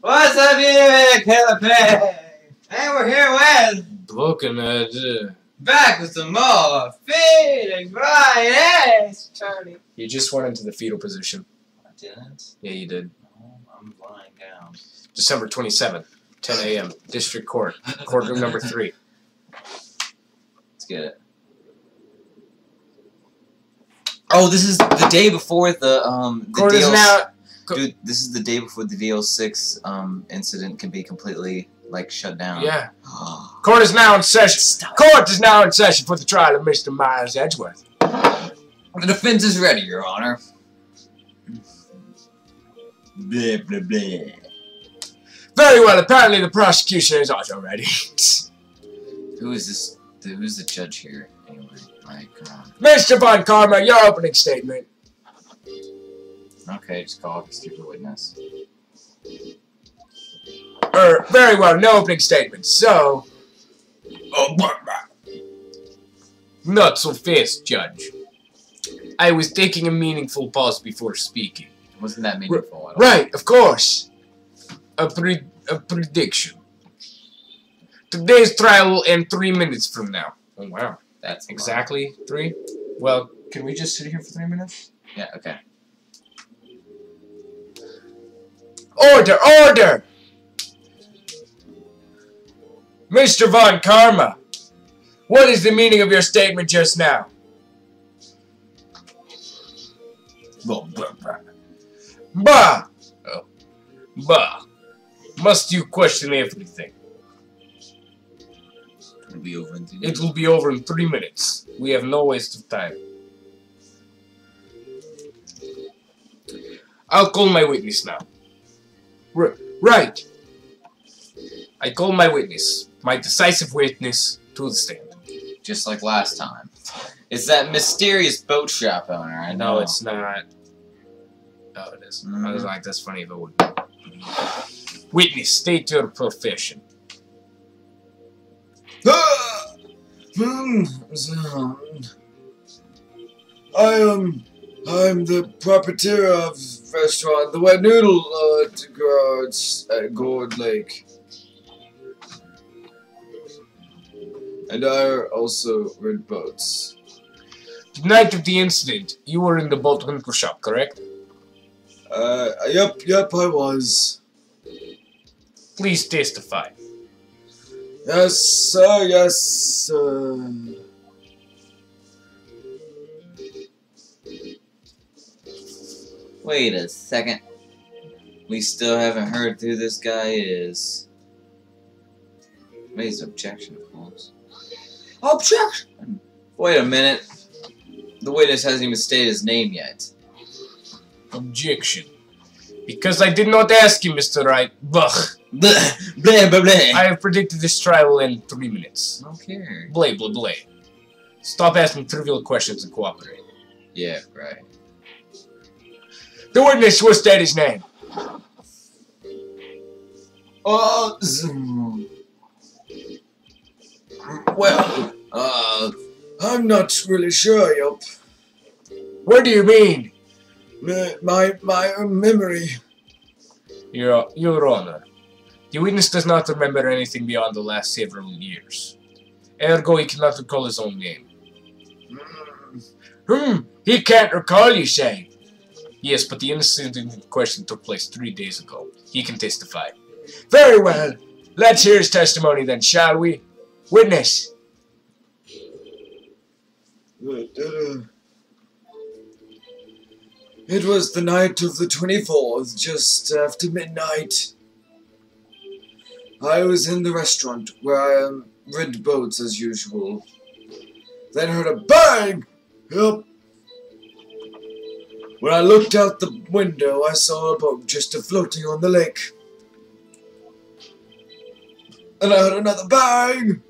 What's up, you KillerKilp? And we're here with Baconator. back with some more Phoenix Wright. Charlie. You just went into the fetal position. I didn't. Yeah, you did. Oh, I'm lying down. December 27th, 10 a.m. District Court, courtroom number 3. Let's get it. Oh, this is the day before the Court is now. Dude, this is the day before the DL6 incident can be completely like shut down. Yeah. Court is now in session. Stop. Court is now in session for the trial of Mr. Miles Edgeworth. The defense is ready, Your Honor. Blah blah blah. Very well. Apparently, the prosecution is also ready. Who is this? Who's the judge here? Anyway, like, Mr. Von Karma, your opening statement. okay, just call up a stupid witness. Very well. No opening statement. So. Not so fast, Judge. I was taking a meaningful pause before speaking. Wasn't that meaningful at all? Right, of course. A prediction. Today's trial will end 3 minutes from now. Oh, wow. That's exactly 3? Well, can we just sit here for 3 minutes? Yeah, okay. Order! Order! Mr. Von Karma, what is the meaning of your statement just now? Bah! Oh. Bah! Must you question everything? It'll be over in 3 It minutes. will be over in 3 minutes. We have no waste of time. I'll call my witness now. Right. I call my witness, my decisive witness, to the stand. Just like last time. It's that mysterious boat shop owner. I know. No, it's not. Oh, it is. I was like, that's funny if it would. Witness, state your profession. I'm the proprietor of restaurant, the Wet Noodle at Gourd Lake. And I also rent boats. The night of the incident, you were in the boat rental shop, correct? Yep, I was. Please testify. Yes, sir. Wait a second. We still haven't heard who this guy is. Raise objection, of course. Objection! Wait a minute. The witness hasn't even stated his name yet. Objection. Because I did not ask you, Mr. Wright. Blah. Blah, blah, blah, blah. I have predicted this trial will end in 3 minutes. I don't care. Blah, blah, blah. Stop asking trivial questions and cooperate. Yeah, right. The witness will state his name. Well, I'm not really sure, yup. What do you mean? My memory. Your Honor, the witness does not remember anything beyond the last several years. Ergo, he cannot recall his own name. He can't recall, you say? Yes, but the incident in question took place 3 days ago. He can testify. Very well. Let's hear his testimony then, shall we? Witness. It was the night of the 24th, just after midnight. I was in the restaurant where I rent boats as usual. Then heard a bang! Yep. When I looked out the window, I saw a boat just floating on the lake. And I heard another bang!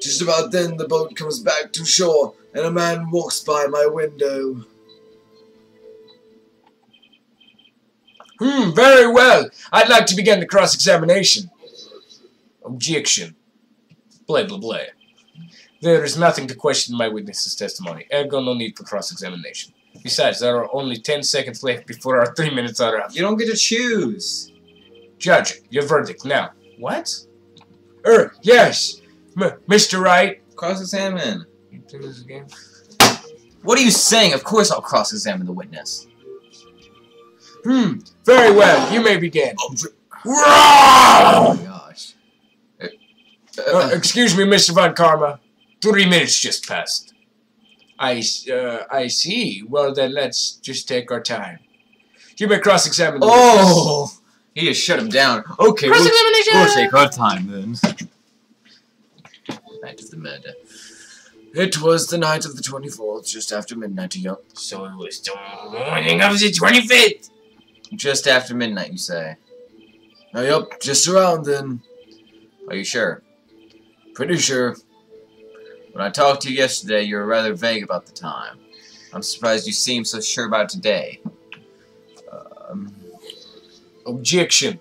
Just about then, the boat comes back to shore, and a man walks by my window. Very well. I'd like to begin the cross-examination. Objection. Blah, blah, blah. There is nothing to question my witness's testimony. Ergo, no need for cross-examination. Besides, there are only 10 seconds left before our 3 minutes are up. You don't get to choose. Judge, your verdict now. What? Yes. Mr. Wright. Cross-examine. You do this again? What are you saying? Of course I'll cross-examine the witness. Very well. You may begin. Oh my gosh. Excuse me, Mr. Von Karma. 3 minutes just passed. I see. Well, then let's just take our time. You may cross-examine the witness. He just shut him down. Okay, Cross-examination! we'll take our time then. Night of the murder. It was the night of the 24th, just after midnight, yup. So it was the morning of the 25th. Just after midnight, you say? Yup, just around then. Are you sure? Pretty sure. When I talked to you yesterday, you were rather vague about the time. I'm surprised you seem so sure about it today. Objection.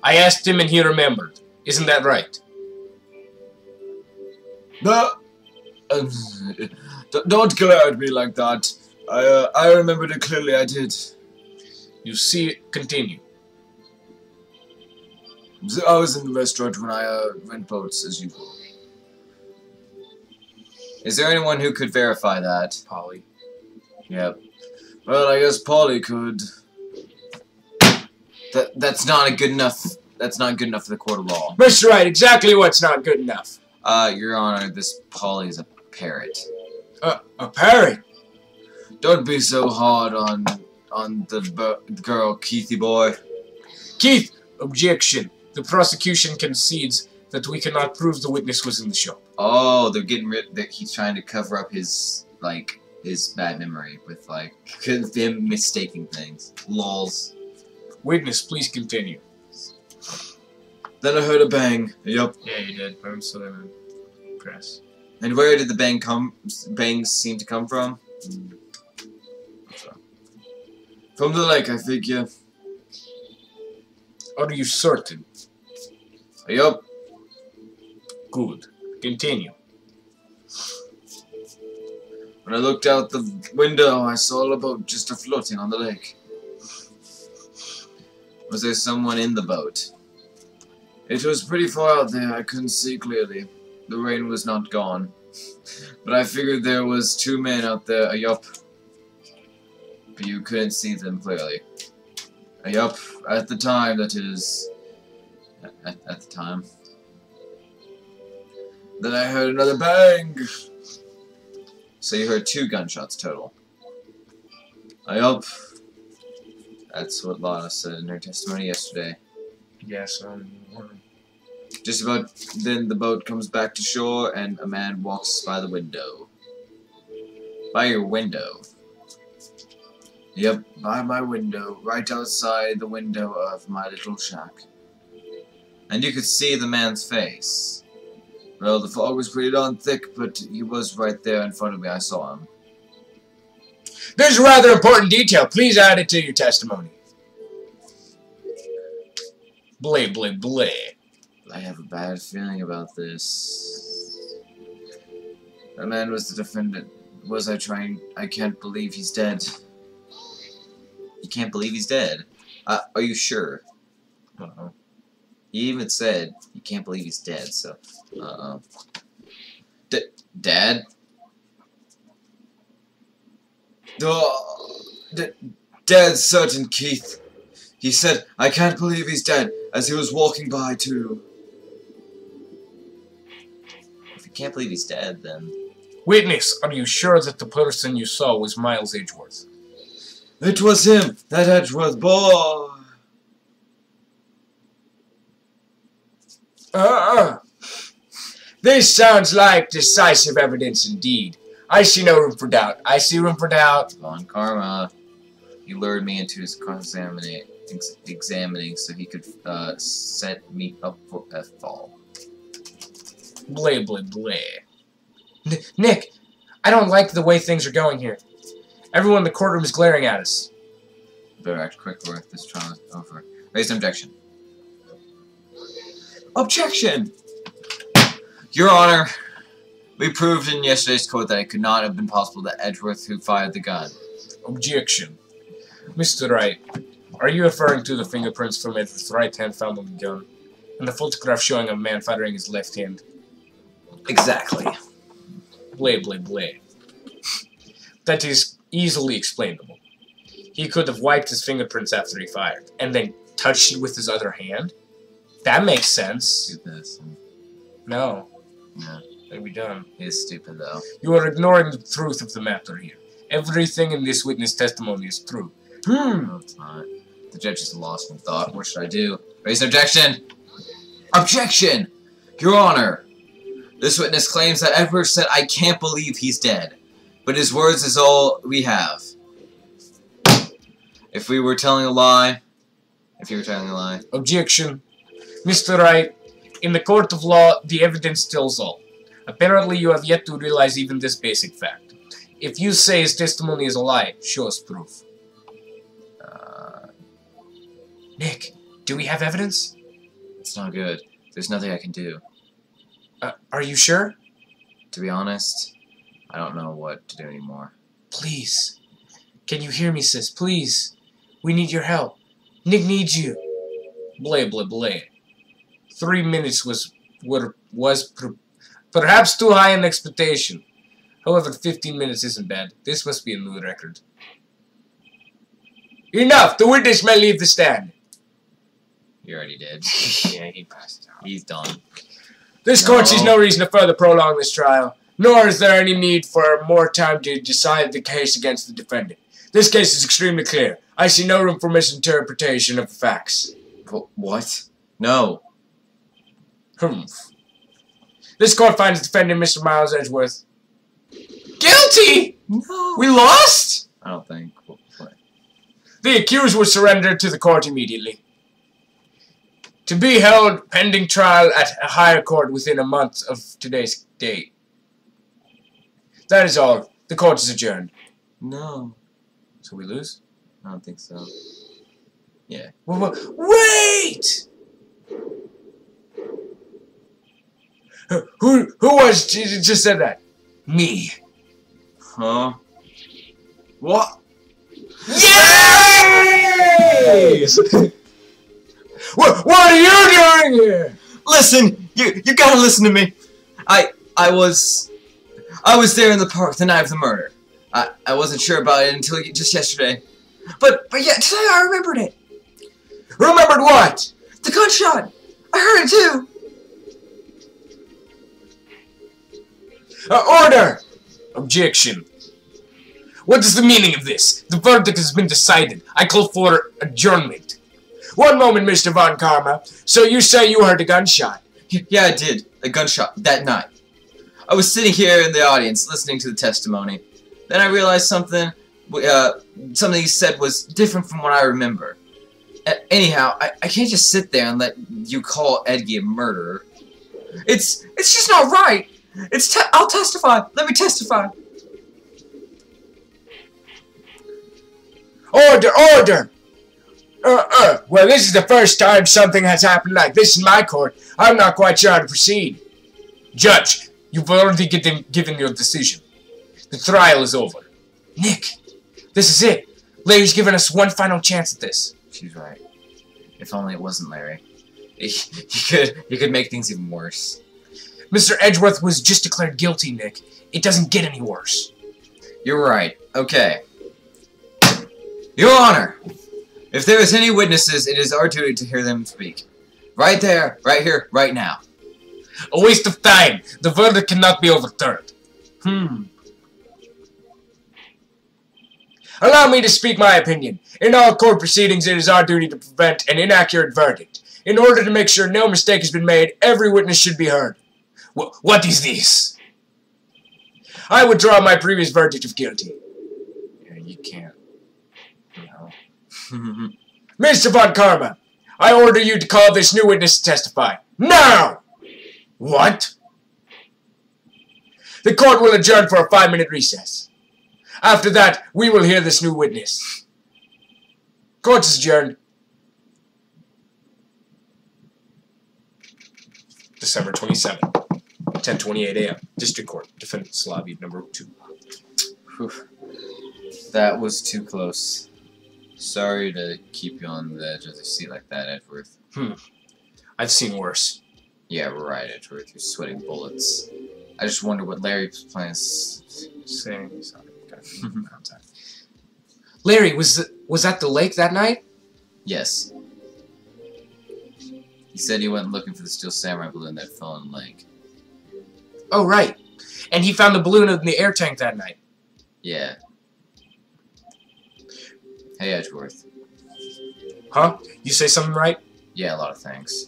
I asked him and he remembered. Isn't that right? Don't glare at me like that. I remembered it clearly, I did. You see, continue. I was in the restaurant when I rent boats, as usual. Is there anyone who could verify that? Polly. Yep. Well, I guess Polly could. That's not good enough. That's not good enough for the court of law. Mr. Wright, exactly what's not good enough? Your Honor, this Polly is a parrot. A parrot? Don't be so hard on the girl, Keithy boy. Keith, objection. The prosecution concedes that we cannot prove the witness was in the shop. Oh, they're getting rid. He's trying to cover up his bad memory with him mistaking things. Lols. Witness, please continue. Then I heard a bang. Yup. Yeah, you did. I'm still in press. And where did the bangs seem to come from? From the lake, I figure. Are you certain? Yup. Good. Continue. When I looked out the window, I saw a boat just floating on the lake. Was there someone in the boat? It was pretty far out there, I couldn't see clearly. The rain was not gone. But I figured there was 2 men out there, yup. But you couldn't see them clearly. Yup, at the time, that is. At the time. Then I heard another bang. So you heard 2 gunshots total. Yup. That's what Lana said in her testimony yesterday. Yes, Just about then the boat comes back to shore and a man walks by the window. By your window? Yep, by my window, right outside the window of my little shack. And you could see the man's face. Well, the fog was pretty darn thick, but he was right there in front of me. I saw him. There's a rather important detail. Please add it to your testimony. Blay, blay, blay. I have a bad feeling about this. That man was the defendant. Was I trying? I can't believe he's dead. You can't believe he's dead? Are you sure? Uh-oh. He even said you can't believe he's dead, so... Dad? Dead certain, Keith. He said, I can't believe he's dead, as he was walking by, too. If you can't believe he's dead, then... Witness, are you sure that the person you saw was Miles Edgeworth? It was him, that Edgeworth boy. This sounds like decisive evidence indeed. I see no room for doubt. I see room for doubt. Von Karma, he lured me into his examining so he could set me up for a fall. Blay, blay, blay. Nick, I don't like the way things are going here. Everyone in the courtroom is glaring at us. Better act quick or this trial is over. Raise an objection. Objection! Your Honor, we proved in yesterday's court that it could not have been possible that Edgeworth who fired the gun. Objection. Mr. Wright, are you referring to the fingerprints from Edward's right hand found on the gun, and the photograph showing a man firing his left hand? Exactly. Blay, blay, blay. That is easily explainable. He could have wiped his fingerprints after he fired, and then touched it with his other hand. That makes sense. Do this. No. Yeah. That'd be done. He's stupid, though. You are ignoring the truth of the matter here. Everything in this witness testimony is true. No, it's not. The judge is lost in thought. What should I do? Raise an objection! Objection! Your Honor! This witness claims that Edward said, "I can't believe he's dead." But his words is all we have. If we were telling a lie... If you were telling a lie... Objection. Mr. Wright, in the court of law, the evidence tells all. Apparently, you have yet to realize even this basic fact. If you say his testimony is a lie, show us proof. Nick, do we have evidence? It's not good. There's nothing I can do. Are you sure? To be honest, I don't know what to do anymore. Please. Can you hear me, sis? Please. We need your help. Nick needs you. Blay, blay, blay. 3 minutes was perhaps too high an expectation. However, 15 minutes isn't bad. This must be a new record. Enough! The witness may leave the stand. You already did. Yeah, he passed out. He's done. This court sees no reason to further prolong this trial, nor is there any need for more time to decide the case against the defendant. This case is extremely clear. I see no room for misinterpretation of the facts. What? No. Humph. This court finds the defendant, Mr. Miles Edgeworth, guilty! No. We lost? I don't think we'll play. The accused was surrendered to the court immediately, to be held pending trial at a higher court within a month of today's date. That is all. The court is adjourned. No. So we lose? I don't think so. Yeah. Wait! Who was just said that? Me. Huh? What? Yay! What are you doing here? Listen, you gotta listen to me. I was there in the park the night of the murder. I wasn't sure about it until just yesterday. But yeah, today I remembered it. Remembered what? The gunshot. I heard it too. Order! Objection. What is the meaning of this? The verdict has been decided. I call for adjournment. One moment, Mr. Von Karma. So you say you heard a gunshot? Yeah, I did. A gunshot that night. I was sitting here in the audience listening to the testimony. Then I realized something he said was different from what I remember. Anyhow, I can't just sit there and let you call Edgy a murderer. It's just not right. I'll testify. Let me testify. Order, order! Well, this is the first time something has happened like this in my court. I'm not quite sure how to proceed. Judge, you've already given your decision. The trial is over. Nick, this is it. Larry's given us one final chance at this. She's right. If only it wasn't Larry. He could make things even worse. Mr. Edgeworth was just declared guilty, Nick. It doesn't get any worse. You're right. Okay. Your Honor, if there is any witnesses, it is our duty to hear them speak. Right there, right here, right now. A waste of time. The verdict cannot be overturned. Allow me to speak my opinion. In all court proceedings, it is our duty to prevent an inaccurate verdict. In order to make sure no mistake has been made, every witness should be heard. What is this? I withdraw my previous verdict of guilty. Yeah, you can't. No. Mr. Von Karma, I order you to call this new witness to testify. Now! What? The court will adjourn for a 5-minute recess. After that, we will hear this new witness. Court is adjourned. December 27, 10:28 a.m. District Court, Defendant's Lobby, number 2. That was too close. Sorry to keep you on the edge of the seat like that, Edgeworth. I've seen worse. Yeah, right, Edgeworth. You're sweating bullets. I just wonder what Larry's plans. Saying sorry. Larry, was at the lake that night? Yes. He said he went looking for the steel samurai balloon that fell in the lake. Oh, right. And he found the balloon in the air tank that night. Yeah. Hey, Edgeworth. Huh? You say something right? Yeah, a lot of things.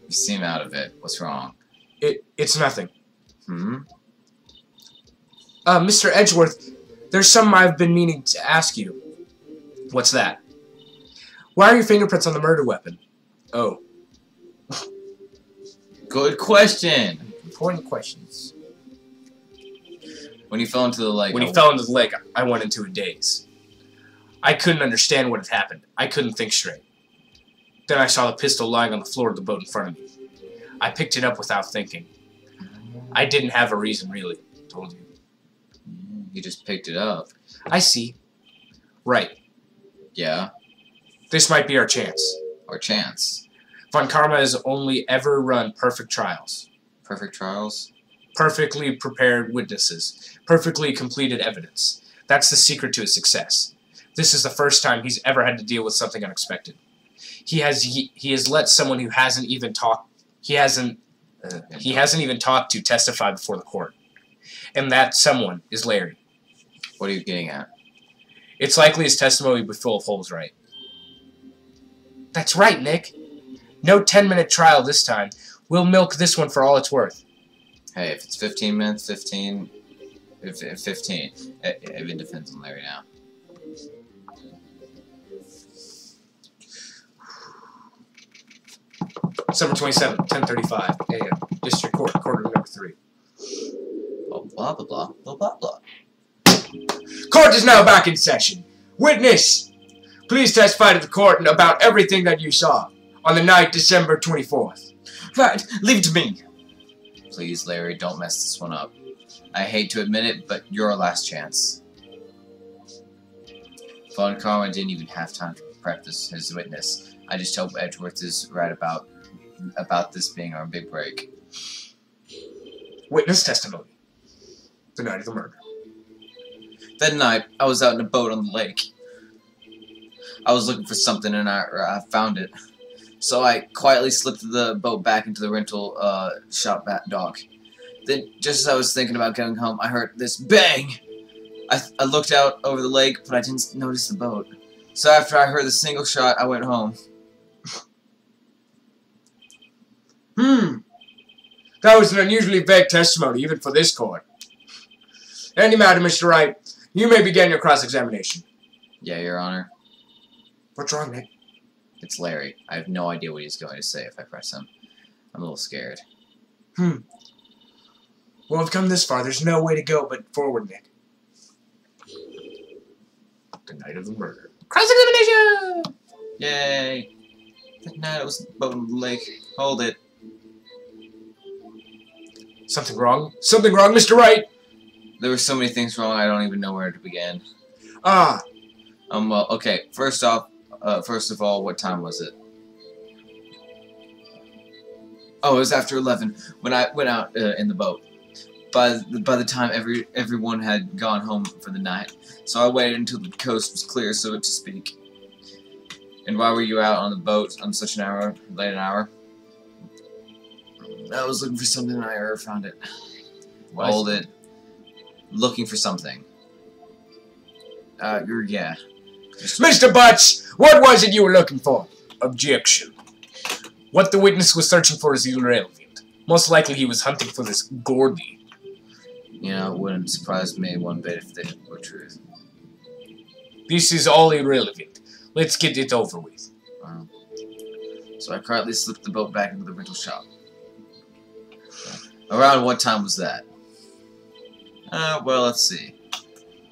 You seem out of it. What's wrong? It's nothing. Mr. Edgeworth, there's something I've been meaning to ask you. What's that? Why are your fingerprints on the murder weapon? Oh. Good question. Important questions. When he fell into the lake. When he fell into the lake, I went into a daze. I couldn't understand what had happened. I couldn't think straight. Then I saw the pistol lying on the floor of the boat in front of me. I picked it up without thinking. I didn't have a reason, really. Told you. You just picked it up. I see. Right. Yeah. This might be our chance. Our chance. Von Karma has only ever run perfect trials. Perfect trials? Perfectly prepared witnesses. Perfectly completed evidence. That's the secret to his success. This is the first time he's ever had to deal with something unexpected. He has let someone who hasn't even talked to testify before the court. And that someone is Larry. What are you getting at? It's likely his testimony will be full of holes, right? That's right, Nick. No 10-minute trial this time. We'll milk this one for all it's worth. Hey, if it's 15 minutes, 15. If 15. It depends on Larry now. December 27th, 10:35 a.m. District Court, Courtroom number 3. Blah, blah, blah, blah, blah, blah. Court is now back in session. Witness, please testify to the court about everything that you saw on the night December 24th. Right, leave it to me. Please, Larry, don't mess this one up. I hate to admit it, but you're our last chance. Von Karma didn't even have time to prep his witness. I just hope Edgeworth is right about this being our big break. Witness testimony. The night of the murder. That night, I was out in a boat on the lake. I was looking for something and I found it. So I quietly slipped the boat back into the rental shop dock. Then, just as I was thinking about going home, I heard this bang! I looked out over the lake, but I didn't notice the boat. So after I heard the single shot, I went home. That was an unusually vague testimony, even for this court. Any matter, Mr. Wright, you may begin your cross-examination. Yeah, Your Honor. What's wrong, Nick? It's Larry. I have no idea what he's going to say if I press him. I'm a little scared. Well, we've come this far. There's no way to go but forward, Nick. The night of the murder. Cross-examination! Yay! That night I was in the boat on the lake. Hold it. Something wrong? Something wrong, Mr. Wright? There were so many things wrong, I don't even know where to begin. Well, okay. First of all, what time was it? Oh, it was after 11 when I went out in the boat. By the time everyone had gone home for the night, so I waited until the coast was clear, so to speak. And why were you out on the boat on such late an hour? I was looking for something and I found it. Hold it. Looking for something. Yeah. Mr. Butz, what was it you were looking for? Objection. What the witness was searching for is irrelevant. Most likely he was hunting for this Gordy. You know, it wouldn't surprise me one bit if they were truth. This is all irrelevant. Let's get it over with. So I quietly slipped the boat back into the rental shop. Around what time was that? Well, let's see.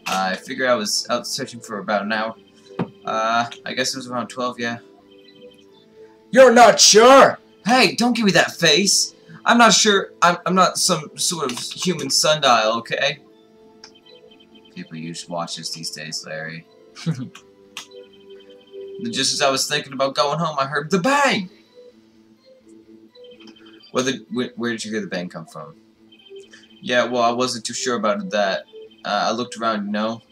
I figure I was out searching for about an hour. I guess it was around 12, yeah. You're not sure? Hey, don't give me that face. I'm not sure. I'm not some sort of human sundial, okay? People use watches these days, Larry. Just as I was thinking about going home, I heard the bang! Where did you hear the bang come from? Yeah, well, I wasn't too sure about that. I looked around, you know.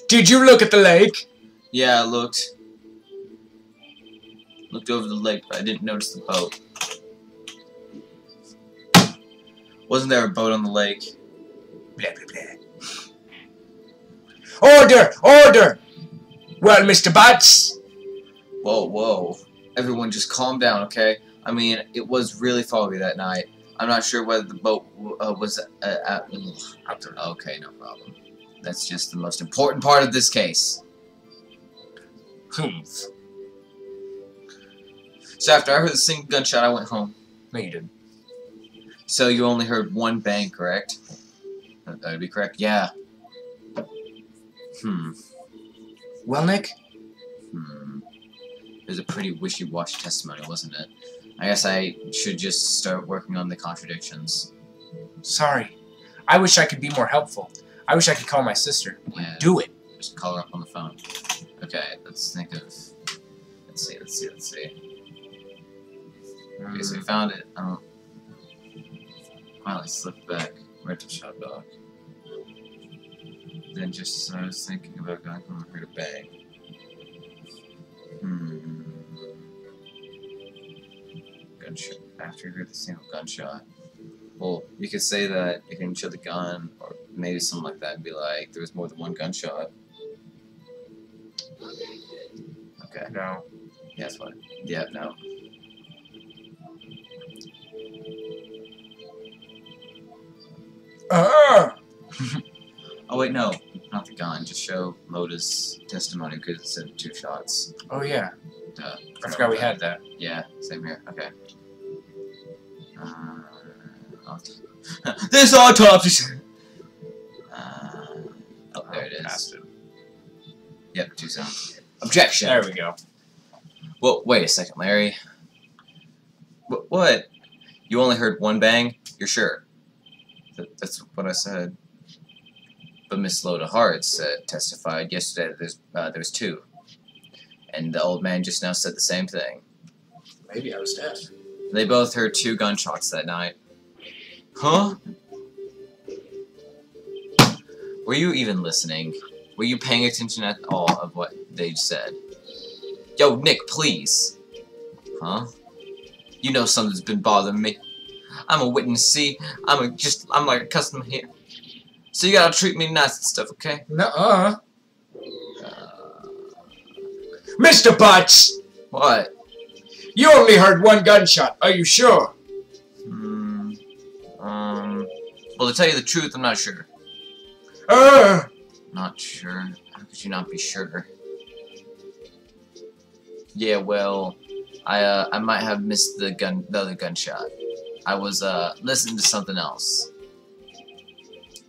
Did you look at the lake? Yeah, I looked. Looked over the lake, but I didn't notice the boat. Wasn't there a boat on the lake? Blah, blah, blah. Order! Order! Well, Mr. Butz. Whoa, whoa. Everyone just calm down, okay? I mean, it was really foggy that night. I'm not sure whether the boat was at... Okay, no problem. That's just the most important part of this case. Humph. So after I heard the single gunshot, I went home. No, you didn't. So you only heard one bang, correct? That would be correct? Yeah. Well, Nick? It was a pretty wishy-washy testimony, wasn't it? I guess I should just start working on the contradictions. Sorry. I wish I could be more helpful. I wish I could call my sister. Yeah. Do it. Just call her up on the phone. Okay, let's think of... Let's see. Okay, so we found it. Finally slipped back. Rental shop dog. Then just as I was thinking about going home, I heard a bang. Gunshot. After you heard the single gunshot. Well, you could say that you can show the gun, or maybe something like that, and be like, there was more than one gunshot. Okay. No. Yeah, that's what. Yeah, no. Oh wait, no, not the gun. Just show Moda's testimony because it said 2 shots. Oh yeah. Duh. I forgot we had that. Yeah, same here. Okay. This autopsy. Oh, there it is. Yep, 2 sounds. Objection. There we go. Well, wait a second, Larry. What? You only heard one bang? You're sure? That's what I said. But Miss Loda Hart testified yesterday that there was 2. And the old man just now said the same thing. Maybe I was deaf. They both heard 2 gunshots that night. Huh? Were you even listening? Were you paying attention at all of what they said? Yo, Nick, please. Huh? You know something's been bothering me. I'm a witness, see? I'm like a customer here. So you gotta treat me nice and stuff, okay? Nuh-uh. Mr. Butz! What? You only heard 1 gunshot. Are you sure? Well, to tell you the truth, I'm not sure. Not sure? How could you not be sure? Yeah, well, I might have missed the other gunshot. I was, listening to something else.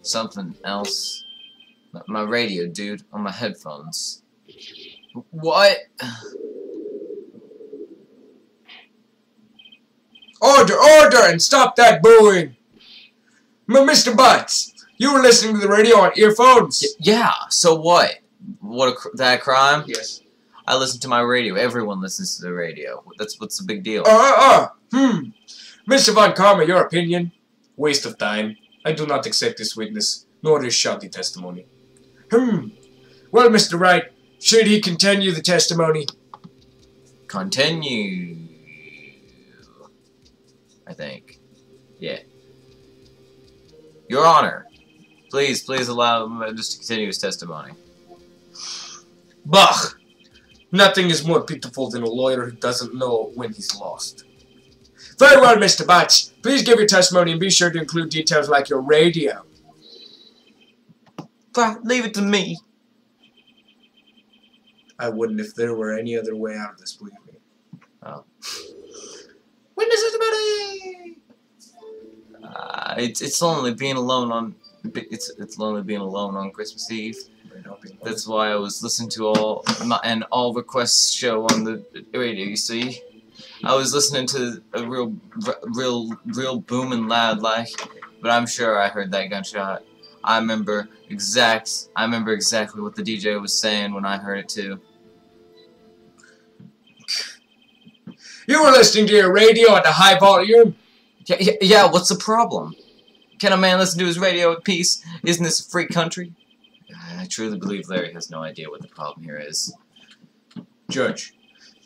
Something else? My radio, dude, on my headphones. What? Order! Order! And stop that booing! Mr. Butz, you were listening to the radio on earphones. Yeah, so what? That a crime? Yes. I listen to my radio. Everyone listens to the radio. What's the big deal? Mr. Von Karma, your opinion? Waste of time. I do not accept this witness, nor his shoddy testimony. Well, Mr. Wright, should he continue the testimony? Continue. I think. Yeah. Your Honor, please allow him just to continue his testimony. Bah! Nothing is more pitiful than a lawyer who doesn't know when he's lost. Very well, Mr. Butz. Please give your testimony and be sure to include details like your radio. Leave it to me. I wouldn't if there were any other way out of this, believe me. Oh. Witness testimony! It's lonely being alone on lonely being alone on Christmas Eve. That's why I was listening to all requests show on the radio. You see, I was listening to a real booming loud like, but I'm sure I heard that gunshot. I remember exactly what the DJ was saying when I heard it too. You were listening to your radio at a high volume? Yeah, what's the problem? Can a man listen to his radio in peace? Isn't this a free country? I truly believe Larry has no idea what the problem here is. Judge,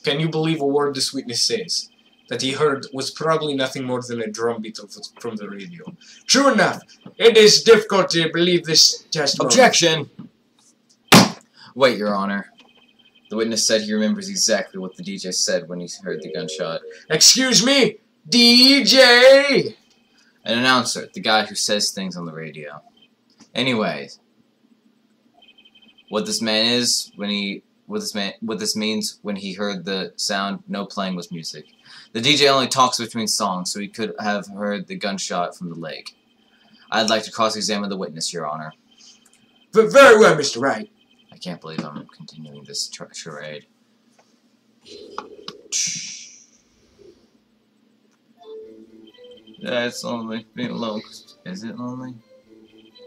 can you believe a word this witness says? That he heard was probably nothing more than a drum beat from the radio. True enough, it is difficult to believe this testimony. Objection! Wait, Your Honor. The witness said he remembers exactly what the DJ said when he heard the gunshot. Excuse me, DJ! An announcer, the guy who says things on the radio. Anyways, what this means when he heard the sound, no playing was music. The DJ only talks between songs, so he could have heard the gunshot from the lake. I'd like to cross-examine the witness, Your Honor. Very well, Mr. Wright. I can't believe I'm continuing this charade. That's only being alone. Is it lonely?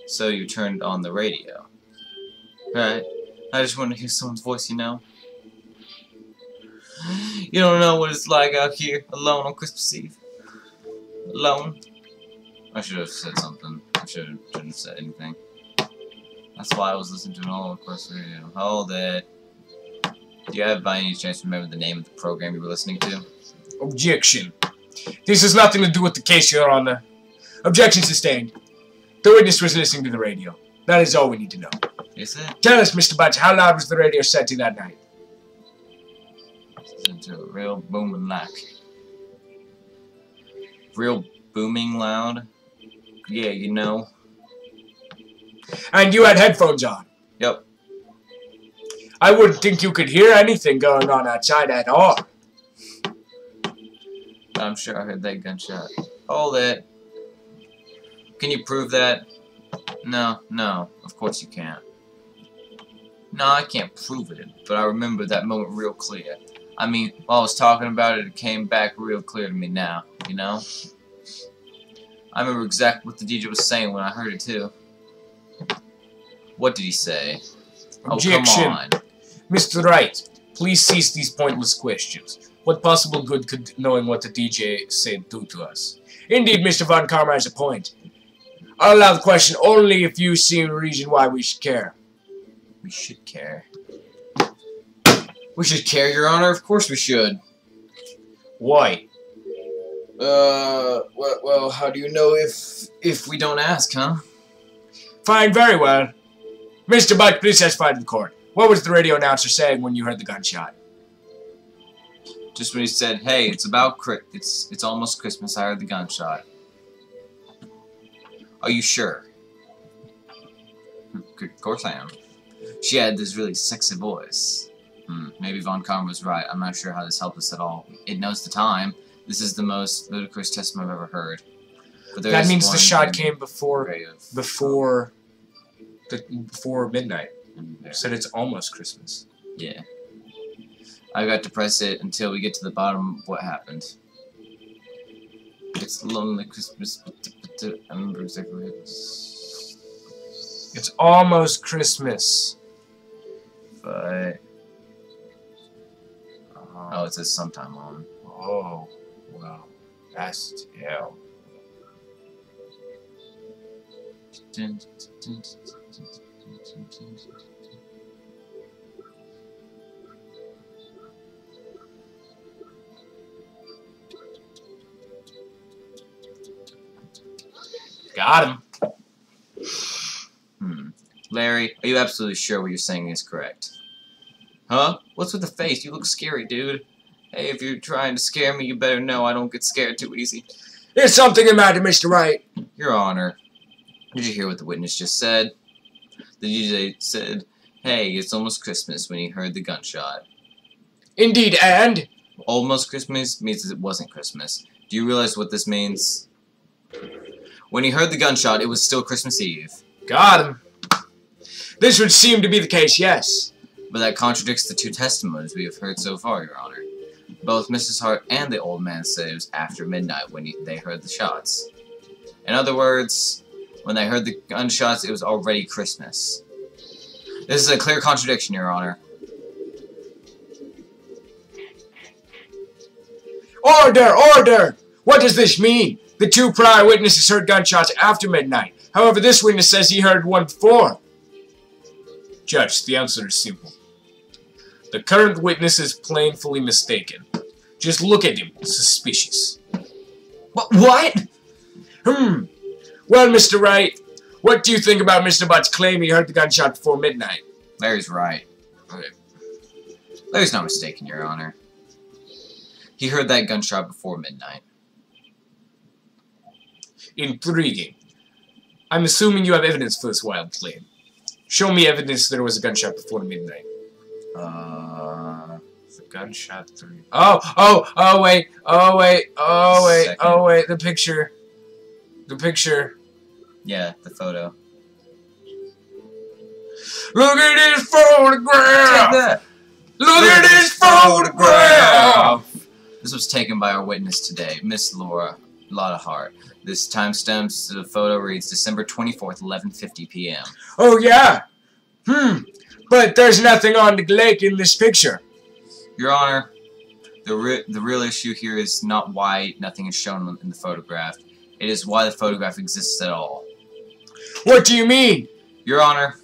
So you turned on the radio. Right. I just want to hear someone's voice, you know. You don't know what it's like out here, alone on Christmas Eve. Alone. I should have said something. Shouldn't have said anything. That's why I was listening to an all across the radio. Hold it. Do you have by any chance remember the name of the program you were listening to? Objection. This has nothing to do with the case, Your Honor. Objection sustained. The witness was listening to the radio. That is all we need to know. Is it? Tell us, Mr. Butz, how loud was the radio set to that night? Into a real booming like. Real booming loud? Yeah, you know. And you had headphones on? Yep. I wouldn't think you could hear anything going on outside at all. I'm sure I heard that gunshot. Hold it. Can you prove that? No, of course you can't. No, I can't prove it, but I remember that moment real clear. I mean, while I was talking about it, it came back real clear to me now, you know? I remember exactly what the DJ was saying when I heard it too. What did he say? Objection. Oh, come on. Mr. Wright, please cease these pointless questions. What possible good could knowing what the DJ said do to us? Indeed, Mr. Von Karma has a point. I'll allow the question only if you see a reason why we should care. We should care. We should care, Your Honor. Of course we should. Why? Well, how do you know if we don't ask, huh? Fine, very well. Mr. Butz, please testify to the court. What was the radio announcer saying when you heard the gunshot? Just when he said, "Hey, it's almost Christmas. I heard the gunshot." Are you sure? Of course I am. She had this really sexy voice. Maybe Von Karma was right. I'm not sure how this helped us at all. It knows the time. This is the most ludicrous testimony I've ever heard. But that means the shot came before midnight. Said it's almost Christmas. Yeah. I got to press it until we get to the bottom of what happened. It's lonely Christmas. I remember exactly what it was. It's almost Christmas. But... oh, it says sometime on. Oh, well, that's hell. Got him. Larry, are you absolutely sure what you're saying is correct? Huh? What's with the face? You look scary, dude. Hey, if you're trying to scare me, you better know I don't get scared too easy. There's something the matter, Mr. Wright. Your Honor, did you hear what the witness just said? The DJ said, "Hey, it's almost Christmas," when he heard the gunshot. Indeed, and? Almost Christmas means it wasn't Christmas. Do you realize what this means? When he heard the gunshot, it was still Christmas Eve. Got him. This would seem to be the case, yes. But that contradicts the two testimonies we have heard so far, Your Honor. Both Mrs. Hart and the old man said it was after midnight when they heard the shots. In other words, When they heard the gunshots, it was already Christmas. This is a clear contradiction, Your Honor. Order! Order! What does this mean? The 2 prior witnesses heard gunshots after midnight. However, this witness says he heard one before. Judge, the answer is simple. The current witness is plainly mistaken. Just look at him. Suspicious. What? Well, Mr. Wright, what do you think about Mr. Butz claiming he heard the gunshot before midnight? Larry's right. Larry's not mistaken, Your Honor. He heard that gunshot before midnight. Intriguing. I'm assuming you have evidence for this wild claim. Show me evidence there was a gunshot before midnight. The gunshot 3. Oh, wait, the picture. The picture. Yeah, the photo. Look at this photograph! Take that. Look at this photograph! This was taken by our witness today, Miss Laura Lottahart. This timestamps the photo reads December 24th, 11:50 p.m. Oh, yeah. But there's nothing on the lake in this picture. Your Honor, the real issue here is not why nothing is shown in the photograph. It is why the photograph exists at all. What do you mean? Your Honor,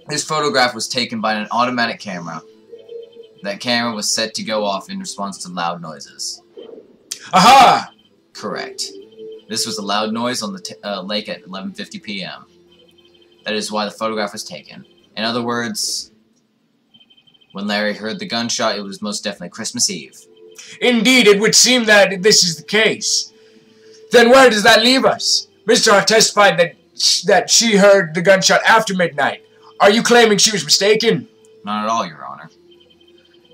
this photograph was taken by an automatic camera. That camera was set to go off in response to loud noises. Aha! Correct. This was a loud noise on the lake at 11:50 p.m. That is why the photograph was taken. In other words, when Larry heard the gunshot, it was most definitely Christmas Eve. Indeed, it would seem that this is the case. Then where does that leave us? Mr. Hart testified that she heard the gunshot after midnight. Are you claiming she was mistaken? Not at all, Your Honor.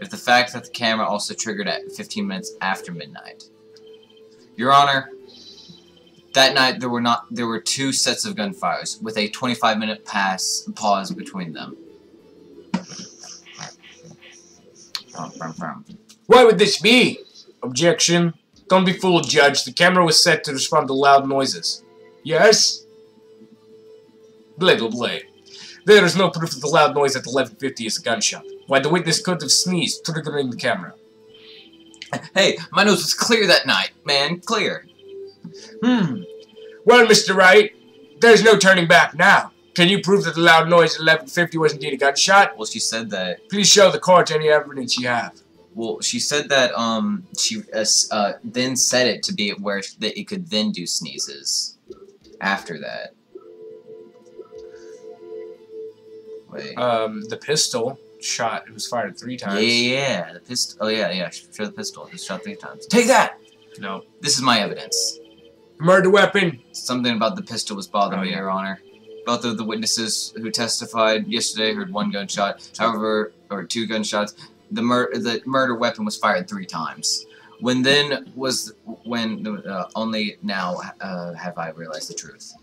If the fact that the camera also triggered at 15 minutes after midnight. Your Honor, that night there were 2 sets of gunfires with a 25-minute pause between them. Why would this be? Objection. Don't be fooled, Judge. The camera was set to respond to loud noises. Yes? Blah, blah, blah. There is no proof that the loud noise at 11:50 is a gunshot. Why, the witness could have sneezed, triggering the camera. Hey, my nose was clear that night, man. Clear. Well, Mr. Wright, there's no turning back now. Can you prove that the loud noise at 11:50 was indeed a gunshot? Well, she said that... Please show the court any evidence you have. Well, she said that, she then set it to be where that it could then do sneezes. After that. Wait. The pistol shot, it was fired 3 times. Yeah, the pistol. Oh, yeah, show the pistol. It was shot 3 times. Take that! No. This is my evidence. Murder weapon. Something about the pistol was bothering me, Your Honor. Both of the witnesses who testified yesterday heard 1 gunshot. However, or 2 gunshots. The murder weapon was fired 3 times. Only now have I realized the truth.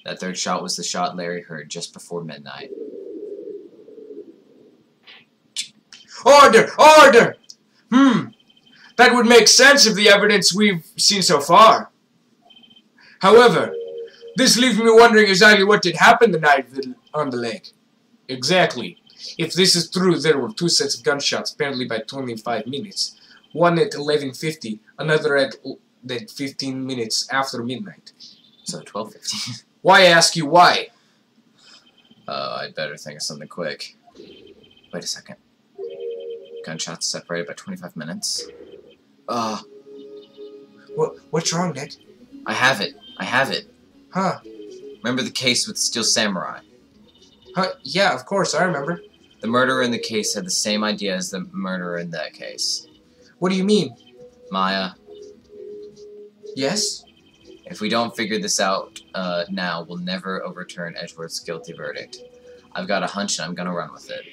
That 3rd shot was the shot Larry heard just before midnight. Order! Order! That would make sense of the evidence we've seen so far. However, this leaves me wondering exactly what did happen the night on the lake. Exactly. If this is true, there were 2 sets of gunshots, apparently by 25 minutes. One at 11:50, another at 15 minutes after midnight. So 12:50. Why, I ask you, why? I'd better think of something quick. Wait a second. Gunshots separated by 25 minutes. What's wrong, Nick? I have it. Huh? Remember the case with Steel Samurai? Yeah, of course, I remember. The murderer in the case had the same idea as the murderer in that case. What do you mean? Maya. Yes? If we don't figure this out now, we'll never overturn Edgeworth's guilty verdict. I've got a hunch and I'm gonna run with it.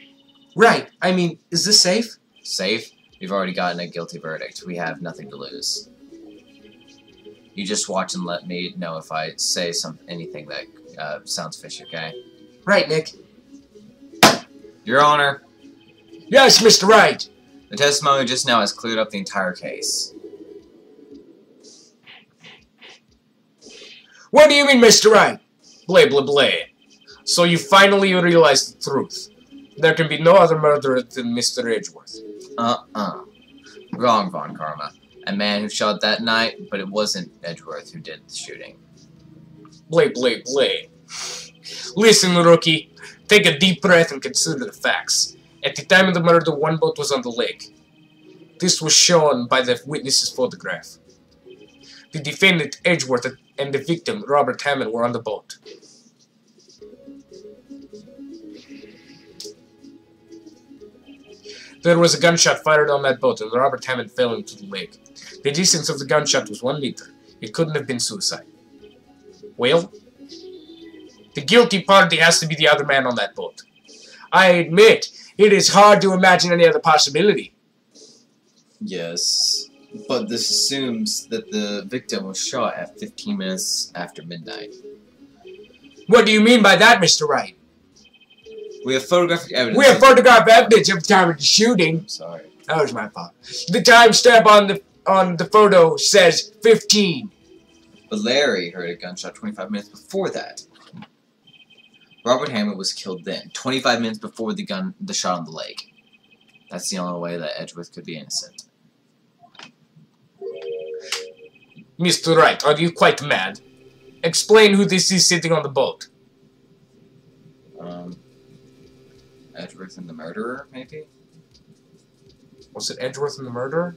Right. I mean, is this safe? Safe? We've already gotten a guilty verdict. We have nothing to lose. You just watch and let me know if I say anything that sounds fishy, okay? Right, Nick. Your Honor. Yes, Mr. Wright. The testimony just now has cleared up the entire case. What do you mean, Mr. Wright? Blah, blah, blah. So you finally realize the truth. There can be no other murderer than Mr. Edgeworth. Wrong, Von Karma. A man who shot that night, but it wasn't Edgeworth who did the shooting. Blah, blah, blah. Listen, rookie. Take a deep breath and consider the facts. At the time of the murder, one boat was on the lake. This was shown by the witness's photograph. The defendant, Edgeworth, and the victim, Robert Hammond, were on the boat. There was a gunshot fired on that boat, and Robert Hammond fell into the lake. The distance of the gunshot was 1 meter. It couldn't have been suicide. Well, the guilty party has to be the other man on that boat. I admit, it is hard to imagine any other possibility. Yes, but this assumes that the victim was shot at 15 minutes after midnight. What do you mean by that, Mr. Wright? We have photographic evidence. We have photographic evidence of the time of the shooting. Sorry. That was my fault. The timestamp on the photo says 15. But Larry heard a gunshot 25 minutes before that. Robert Hammond was killed then, 25 minutes before the shot on the lake. That's the only way that Edgeworth could be innocent. Mr. Wright, are you quite mad? Explain who this is sitting on the boat. Edgeworth and the murderer, maybe? Was it Edgeworth and the murderer?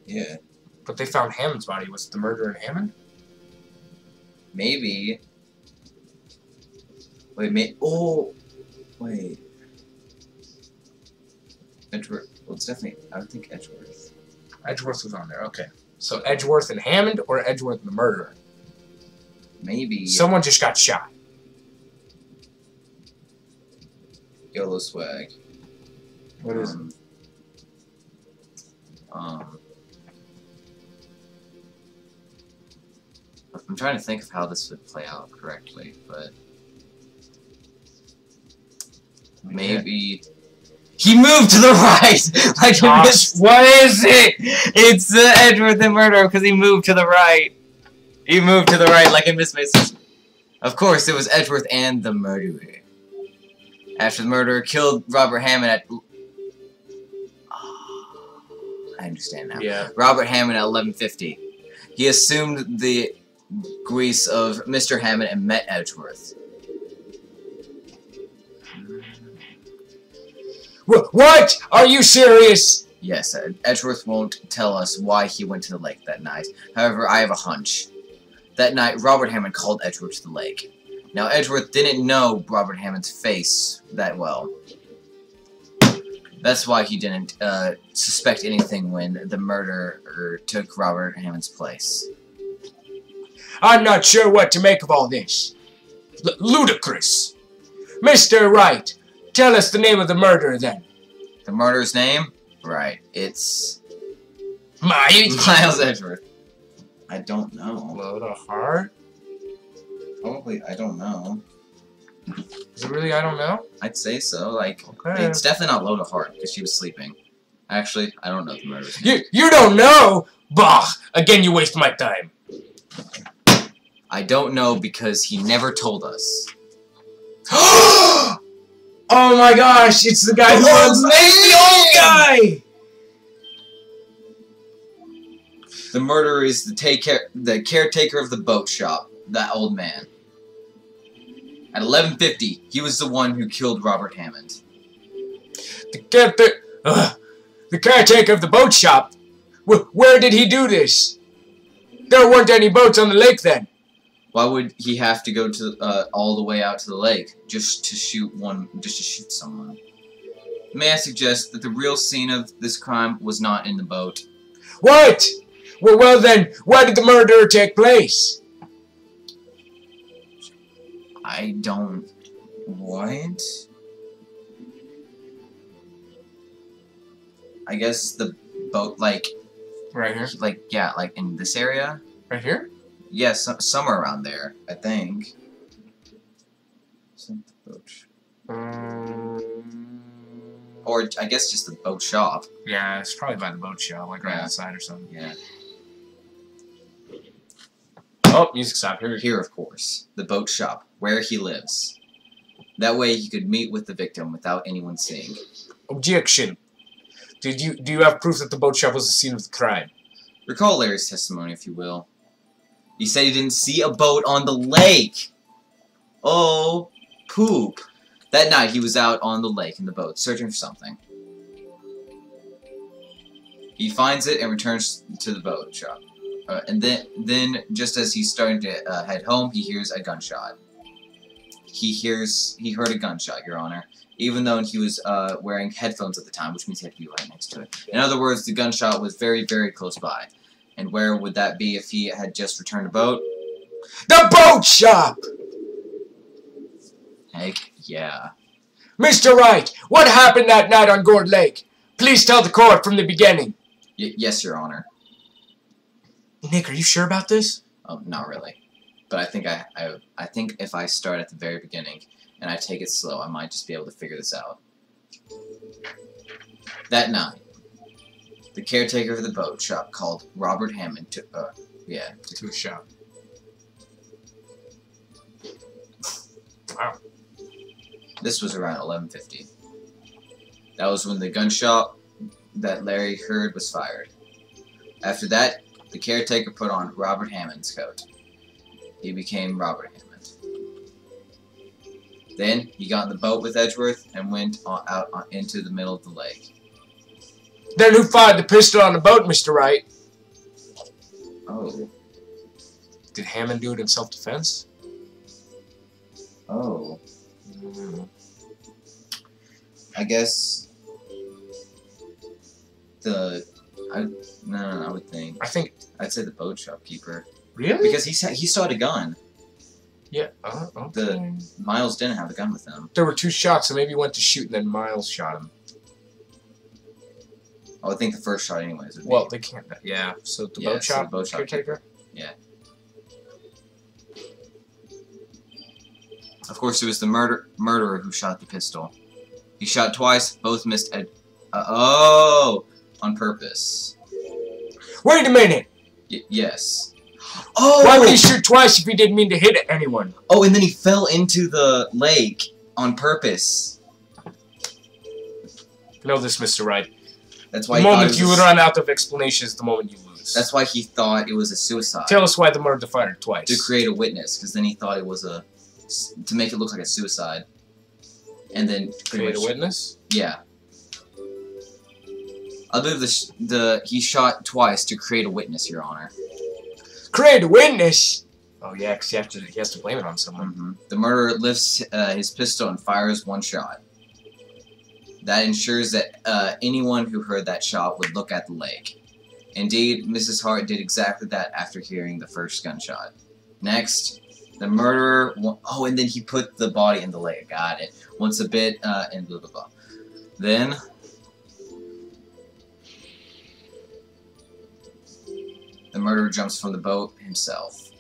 Yeah. But they found Hammond's body. Was it the murderer and Hammond? Maybe. Wait, oh! Wait. Edgeworth. Well, it's definitely. I would think Edgeworth. Edgeworth was on there, okay. So Edgeworth and Hammond, or Edgeworth and the murderer? Maybe. Someone just got shot. YOLO swag. What is it? I'm trying to think of how this would play out correctly, but maybe he moved to the right. Like what is it? It's the Edgeworth and murderer because he moved to the right. He moved to the right like in Miss Mason. Of course, it was Edgeworth and the murderer. After the murderer killed Robert Hammond at... I understand now. Yeah. Robert Hammond at 11:50. He assumed the guise of Mr. Hammond and met Edgeworth. What? Are you serious? Yes, Edgeworth won't tell us why he went to the lake that night. However, I have a hunch. That night, Robert Hammond called Edgeworth to the lake. Now, Edgeworth didn't know Robert Hammond's face that well. That's why he didn't suspect anything when the murderer took Robert Hammond's place. I'm not sure what to make of all this. Ludicrous. Mr. Wright, tell us the name of the murderer then. The murderer's name? Right, it's... Miles Edgeworth. I don't know. Load a heart? Probably, I don't know. Is it really I don't know? I'd say so, like, okay. It's definitely not Loda Hart, because she was sleeping. Actually, I don't know the murderer's name. You don't know? Bah! Again, you waste my time. I don't know because he never told us. Oh my gosh, it's the guy who owns the old guy! The murderer is the caretaker of the boat shop, that old man. At 11:50, he was the one who killed Robert Hammond. The caretaker of the boat shop? Where did he do this? There weren't any boats on the lake then. Why would he have to go to all the way out to the lake just to shoot someone? May I suggest that the real scene of this crime was not in the boat? What? Well then, where did the murder take place? I don't... What? I guess the boat, like... Right here? Like, yeah, like in this area? Right here? Yeah, somewhere around there, I think. Isn't the boat... Or, I guess just the boat shop. Yeah, it's probably by the boat shop, like right outside or something. Yeah. Oh, music stop. Here, of course. The boat shop, where he lives. That way he could meet with the victim without anyone seeing. Objection. Do you have proof that the boat shop was the scene of the crime? Recall Larry's testimony, if you will. He said he didn't see a boat on the lake. Oh, poop. That night he was out on the lake in the boat, searching for something. He finds it and returns to the boat shop. And then, just as he's starting to head home, he hears a gunshot. He heard a gunshot, Your Honor, even though he was wearing headphones at the time, which means he had to be right next to it. In other words, the gunshot was very, very close by. And where would that be if he had just returned a boat? The boat shop! Heck, yeah. Mr. Wright, what happened that night on Gourd Lake? Please tell the court from the beginning. Yes, Your Honor. Nick, are you sure about this? Oh, not really. But I think if I start at the very beginning and I take it slow, I might just be able to figure this out. That night, the caretaker of the boat shop called Robert Hammond to the shop. Wow. This was around 11:50. That was when the gunshot that Larry heard was fired. After that, the caretaker put on Robert Hammond's coat. He became Robert Hammond. Then, he got in the boat with Edgeworth and went out into the middle of the lake. Then who fired the pistol on the boat, Mr. Wright? Oh. Did Hammond do it in self-defense? Oh. I guess... I would think. I'd say the boat shopkeeper. Really? Because he saw a gun. Yeah. Okay. Miles didn't have a gun with him. There were 2 shots, so maybe he went to shoot and then Miles shot him. I would think the first shot anyways would be. Well, they can't. Yeah. So the boat shop caretaker. Yeah. Of course, it was the murderer who shot the pistol. He shot twice. Both missed. On purpose. Wait a minute. Yes. Oh! Why would he shoot twice if he didn't mean to hit anyone? Oh, and then he fell into the lake on purpose. Know this, Mr. Wright. That's why the moment you run out of explanations, the moment you lose. That's why he thought it was a suicide. Tell us why the murderer fired twice. To create a witness, because then he thought it was to make it look like a suicide. And then create a witness? Yeah. I believe he shot twice to create a witness, Your Honor. Create a witness? Oh yeah, because he has to blame it on someone. Mm-hmm. The murderer lifts his pistol and fires 1 shot. That ensures that anyone who heard that shot would look at the lake. Indeed, Mrs. Hart did exactly that after hearing the first gunshot. Next, the murderer... Oh, and then he put the body in the lake. Got it. Once a bit, and blah, blah, blah. Then... the murderer jumps from the boat himself,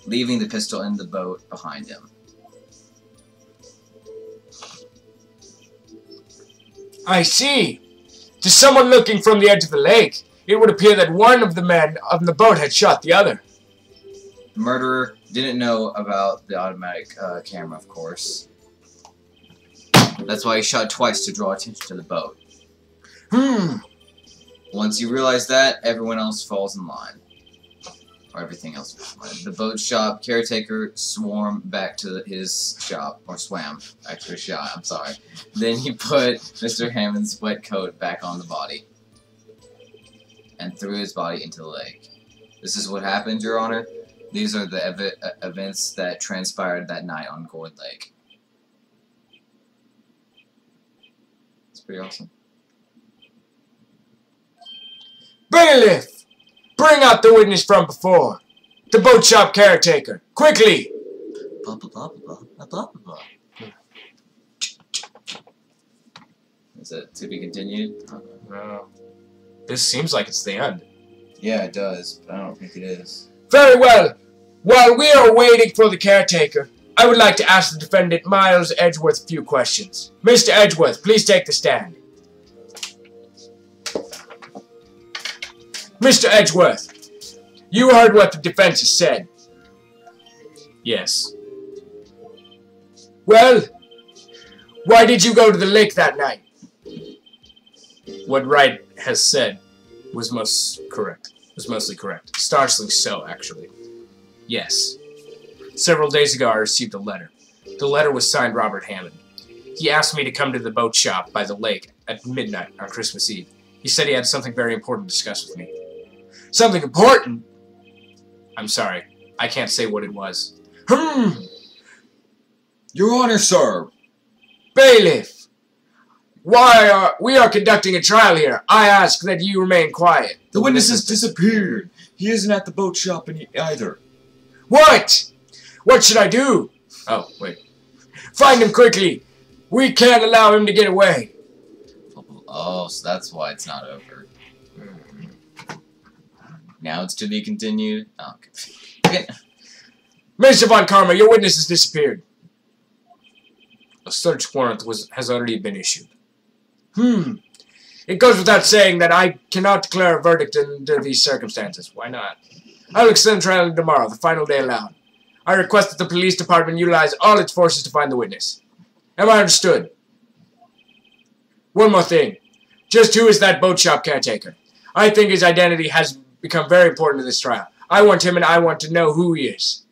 leaving the pistol in the boat behind him. I see. To someone looking from the edge of the lake, it would appear that one of the men on the boat had shot the other. The murderer didn't know about the automatic camera, of course. That's why he shot twice to draw attention to the boat. Once you realize that, everyone else falls in line. Or everything else. The boat shop caretaker swam back to his shop, or swam back to his shop, I'm sorry. Then he put Mr. Hammond's wet coat back on the body, and threw his body into the lake. This is what happened, Your Honor. These are the events that transpired that night on Gourd Lake. It's pretty awesome. Bring a lift! Bring out the witness from before. The boat shop caretaker. Quickly! Blah, blah, blah, blah, blah, blah, blah. Is it to be continued? No. This seems like it's the end. Yeah, it does, but I don't think it is. Very well. While we are waiting for the caretaker, I would like to ask the defendant, Miles Edgeworth, a few questions. Mr. Edgeworth, please take the stand. Mr. Edgeworth, you heard what the defense has said. Yes. Well, why did you go to the lake that night? What Wright has said was mostly correct. Startlingly so, actually. Yes. Several days ago, I received a letter. The letter was signed Robert Hammond. He asked me to come to the boat shop by the lake at midnight on Christmas Eve. He said he had something very important to discuss with me. Something important? I'm sorry. I can't say what it was. Your Honor, sir. Bailiff! We are conducting a trial here. I ask that you remain quiet. The witness has disappeared. He isn't at the boat shop either. What? What should I do? Oh, wait. Find him quickly. We can't allow him to get away. Oh, so that's why it's not over. Now it's to be continued. Oh, okay. Mr. Von Karma, your witness has disappeared. A search warrant has already been issued. It goes without saying that I cannot declare a verdict under these circumstances. Why not? I'll extend trial tomorrow, the final day allowed. I request that the police department utilize all its forces to find the witness. Am I understood? One more thing. Just who is that boat shop caretaker? I think his identity has become very important to this trial. I want him and I want to know who he is.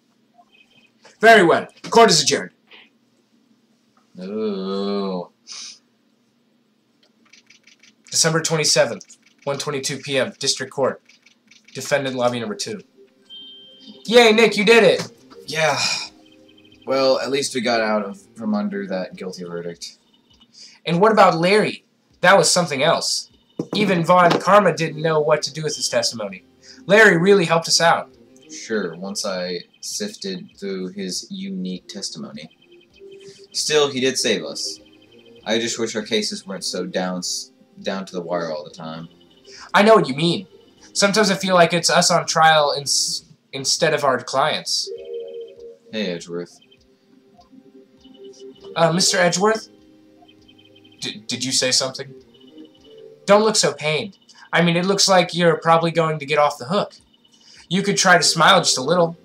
Very well. Court is adjourned. Ooh. December 27th, 1:22 p.m. District Court. Defendant lobby number 2. Yay, Nick, you did it! Yeah. Well, at least we got out from under that guilty verdict. And what about Larry? That was something else. Even Von Karma didn't know what to do with his testimony. Larry really helped us out. Sure, once I sifted through his unique testimony. Still, he did save us. I just wish our cases weren't so down to the wire all the time. I know what you mean. Sometimes I feel like it's us on trial instead of our clients. Hey, Edgeworth. Mr. Edgeworth? Did you say something? Don't look so pained. I mean, it looks like you're probably going to get off the hook. You could try to smile just a little.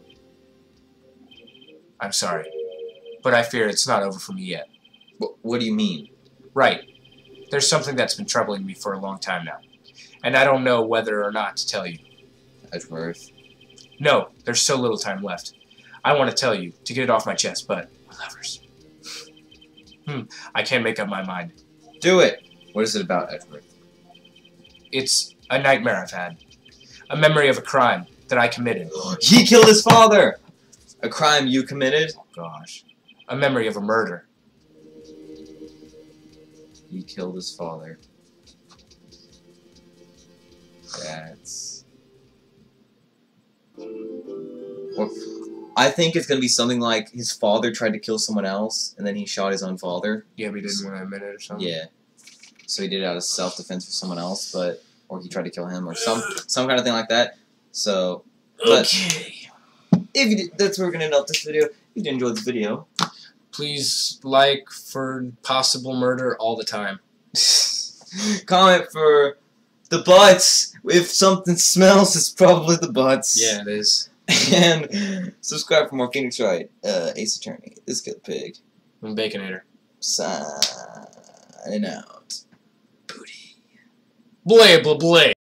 I'm sorry, but I fear it's not over for me yet. What do you mean? Right. There's something that's been troubling me for a long time now, and I don't know whether or not to tell you. Edgeworth. No, there's so little time left. I want to tell you, to get it off my chest, but we're lovers. I can't make up my mind. Do it! What is it about, Edgeworth? It's a nightmare I've had. A memory of a crime that I committed. He killed his father! A crime you committed? Oh, gosh. A memory of a murder. He killed his father. That's... Well, I think it's going to be something like his father tried to kill someone else, and then he shot his own father. Yeah, but he didn't want to admit it or something. Yeah. So he did it out of self-defense for someone else, or he tried to kill him, or some kind of thing like that. So, okay. If you did, that's where we're going to end up this video. If you did enjoy this video, please like for possible murder all the time. comment for the Butz. If something smells, it's probably the Butz. Yeah, it is. And subscribe for more Phoenix Wright, Ace Attorney, This Good Pig, and Baconator. Signing out. Booty. Blay, blah, blay.